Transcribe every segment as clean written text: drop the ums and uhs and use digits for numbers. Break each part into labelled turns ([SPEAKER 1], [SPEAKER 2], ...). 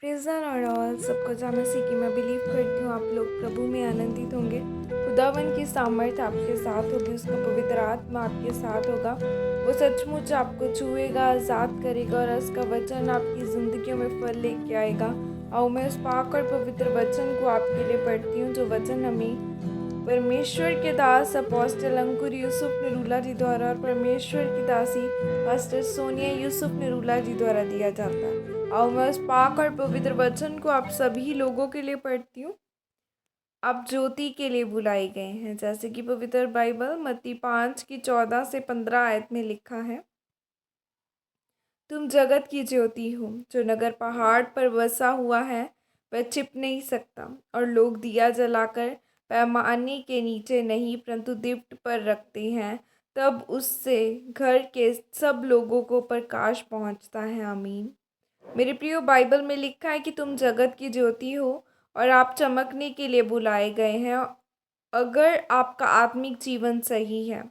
[SPEAKER 1] Praise the Lord all. सबको जहाँ मसीह की मैं बिलीव करती हूँ आप लोग प्रभु में आनंदित होंगे। खुदावन की सामर्थ आपके साथ होगी, उसका पवित्र आत्मा आपके साथ होगा। वो सचमुच आपको छुएगा, आज़ाद करेगा और उसका वचन आपकी ज़िंदगियों में फल लेके आएगा। और मैं उस पाक और पवित्र वचन को आपके लिए पढ़ती हूँ, जो वचन हमें परमेश्वर के दास अपोस्टल अंकुर यूसुफ निरूला जी द्वारा और परमेश्वर की दासी पास्टर सोनिया यूसुफ निरूला जी द्वारा दिया जाता है। और मैं उस पाक और पवित्र वचन को आप सभी लोगों के लिए पढ़ती हूँ। आप ज्योति के लिए बुलाए गए हैं, जैसे कि पवित्र बाइबल मत्ती 5 की 14 से 15 आयत में लिखा है। तुम जगत की ज्योति हो। जो नगर पहाड़ पर बसा हुआ है वह छिप नहीं सकता, और लोग दिया जलाकर पैमाने के नीचे नहीं परंतु दीप्त पर रखते हैं, तब उससे घर के सब लोगों को प्रकाश पहुंचता है। आमीन। मेरे प्रियो, बाइबल में लिखा है कि तुम जगत की ज्योति हो और आप चमकने के लिए बुलाए गए हैं। अगर आपका आत्मिक जीवन सही है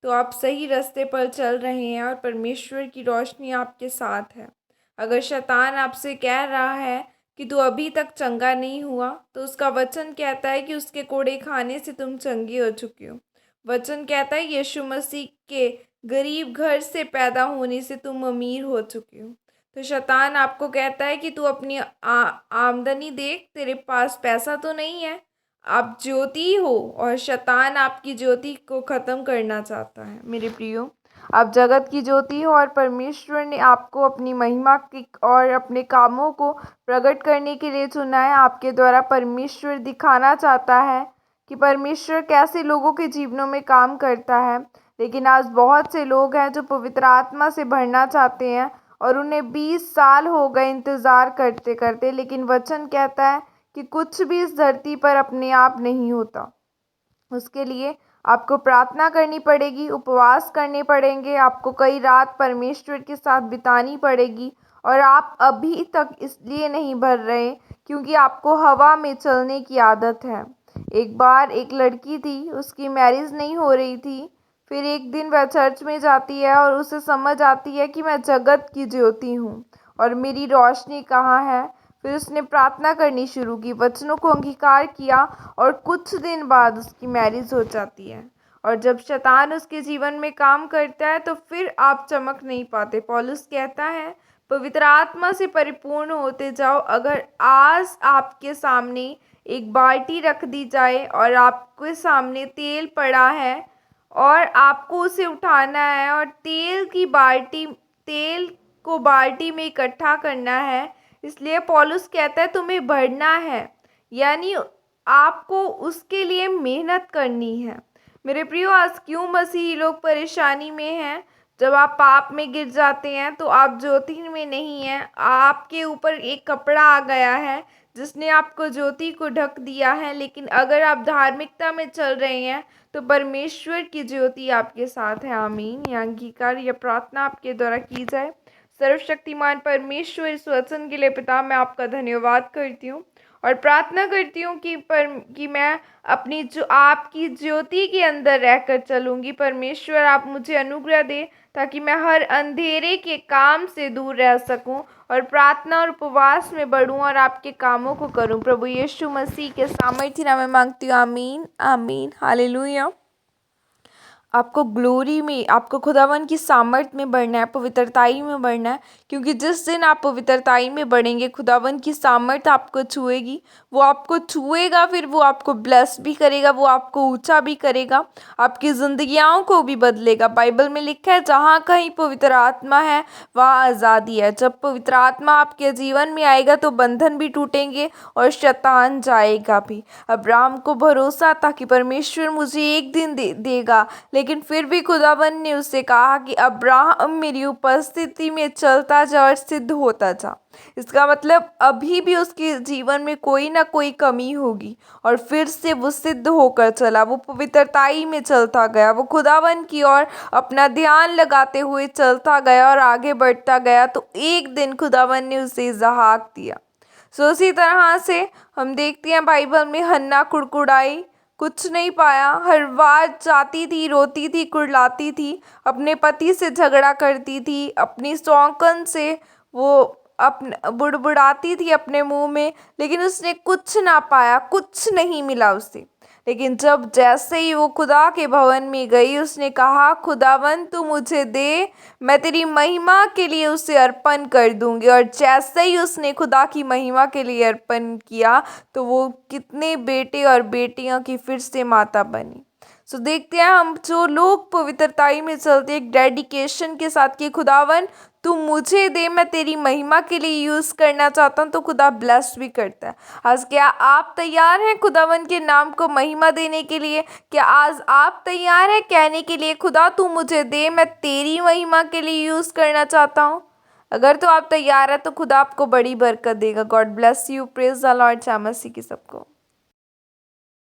[SPEAKER 1] तो आप सही रास्ते पर चल रहे हैं और परमेश्वर की रोशनी आपके साथ है। अगर शैतान आपसे कह रहा है कि तू अभी तक चंगा नहीं हुआ, तो उसका वचन कहता है कि उसके कोड़े खाने से तुम चंगे हो चुके हो। वचन कहता है यीशु मसीह के गरीब घर से पैदा होने से तुम अमीर हो चुके हो। तो शैतान आपको कहता है कि तू अपनी आमदनी देख, तेरे पास पैसा तो नहीं है। आप ज्योति हो और शैतान आपकी ज्योति को ख़त्म करना चाहता है। मेरे प्रियो, आप जगत की ज्योति हो और परमेश्वर ने आपको अपनी महिमा की और अपने कामों को प्रकट करने के लिए चुना है। आपके द्वारा परमेश्वर दिखाना चाहता है कि परमेश्वर कैसे लोगों के जीवनों में काम करता है। लेकिन आज बहुत से लोग हैं जो पवित्र आत्मा से भरना चाहते हैं और उन्हें 20 साल हो गए इंतज़ार करते करते, लेकिन वचन कहता है कि कुछ भी इस धरती पर अपने आप नहीं होता। उसके लिए आपको प्रार्थना करनी पड़ेगी, उपवास करने पड़ेंगे, आपको कई रात परमेश्वर के साथ बितानी पड़ेगी। और आप अभी तक इसलिए नहीं भर रहे क्योंकि आपको हवा में चलने की आदत है। एक बार एक लड़की थी, उसकी मैरिज नहीं हो रही थी। फिर एक दिन वह चर्च में जाती है और उसे समझ आती है कि मैं जगत की ज्योति हूँ और मेरी रोशनी कहाँ है। फिर उसने प्रार्थना करनी शुरू की, वचनों को अंगीकार किया और कुछ दिन बाद उसकी मैरिज हो जाती है। और जब शैतान उसके जीवन में काम करता है तो फिर आप चमक नहीं पाते। पौलुस कहता है पवित्र आत्मा से परिपूर्ण होते जाओ। अगर आज आपके सामने एक बाल्टी रख दी जाए और आपके सामने तेल पड़ा है और आपको उसे उठाना है और तेल को बाल्टी में इकट्ठा करना है, इसलिए पौलुस कहता है तुम्हें बढ़ना है, यानी आपको उसके लिए मेहनत करनी है। मेरे प्रियो, आज क्यों मसीही लोग परेशानी में हैं? जब आप पाप में गिर जाते हैं तो आप ज्योति में नहीं हैं। आपके ऊपर एक कपड़ा आ गया है जिसने आपको ज्योति को ढक दिया है। लेकिन अगर आप धार्मिकता में चल रहे हैं तो परमेश्वर की ज्योति आपके साथ है। आमीन। यह अंगीकार या प्रार्थना आपके द्वारा की जाए। सर्वशक्तिमान परमेश्वर, इस वचन के लिए पिता मैं आपका धन्यवाद करती हूँ और प्रार्थना करती हूँ कि मैं अपनी जो आपकी ज्योति के अंदर रहकर चलूँगी। परमेश्वर, आप मुझे अनुग्रह दे ताकि मैं हर अंधेरे के काम से दूर रह सकूं और प्रार्थना और उपवास में बढ़ूं और आपके कामों को करूं। प्रभु यीशु मसीह के सामर्थ्य नाम में मांगती हूँ। आमीन, आमीन, हालेलुया। आपको ग्लोरी में, आपको खुदावन की सामर्थ में बढ़ना है, पवित्रताई में बढ़ना है, क्योंकि जिस दिन आप पवित्रताई में बढ़ेंगे खुदावन की सामर्थ आपको छुएगी। वो आपको छुएगा, फिर वो आपको ब्लेस भी करेगा, वो आपको ऊंचा भी करेगा, आपकी जिंदगियों को भी बदलेगा। बाइबल में लिखा है जहाँ कहीं पवित्र आत्मा है वहाँ आज़ादी है। जब पवित्र आत्मा आपके जीवन में आएगा तो बंधन भी टूटेंगे और शैतान जाएगा भी। अब्राहम को भरोसा था कि परमेश्वर मुझे एक दिन देगा, लेकिन फिर भी खुदावन ने उससे कहा कि अब्राहम मेरी उपस्थिति में चलता जा और सिद्ध होता जा। इसका मतलब अभी भी उसके जीवन में कोई ना कोई कमी होगी और फिर से वो सिद्ध होकर चला। वो पवित्रताई में चलता गया, वो खुदावन की ओर अपना ध्यान लगाते हुए चलता गया और आगे बढ़ता गया। तो एक दिन खुदावन ने उसे इज़हाक दिया। सो इसी तरह से हम देखते हैं बाइबल में हन्ना कुड़कुड़ाई, कुछ नहीं पाया, हर बार जाती थी, रोती थी, कुड़लाती थी, अपने पति से झगड़ा करती थी, अपनी शौकन से वो अपने बुड़बुड़ाती थी अपने मुंह में, लेकिन उसने कुछ ना पाया, कुछ नहीं मिला उसे। लेकिन जब जैसे ही वो खुदा के भवन में गई, उसने कहा, खुदावन तू मुझे दे, मैं तेरी महिमा के लिए उसे अर्पण कर दूंगी। और जैसे ही उसने खुदा की महिमा के लिए अर्पण किया, तो वो कितने बेटे और बेटियां की फिर से माता बनी। सो देखते हैं हम जो लोग पवित्रताई में चलते एक डेडिकेशन के साथ कि खुदावन तू मुझे दे, मैं तेरी महिमा के लिए यूज़ करना चाहता हूँ, तो खुदा ब्लेस भी करता है। आज क्या आप तैयार हैं खुदावन के नाम को महिमा देने के लिए? क्या आज आप तैयार हैं कहने के लिए, खुदा तू मुझे दे, मैं तेरी महिमा के लिए यूज़ करना चाहता हूँ? अगर तो आप तैयार हैं तो खुदा आपको बड़ी बरकत देगा। God bless you. Praise the Lord. जय मसीह की सबको।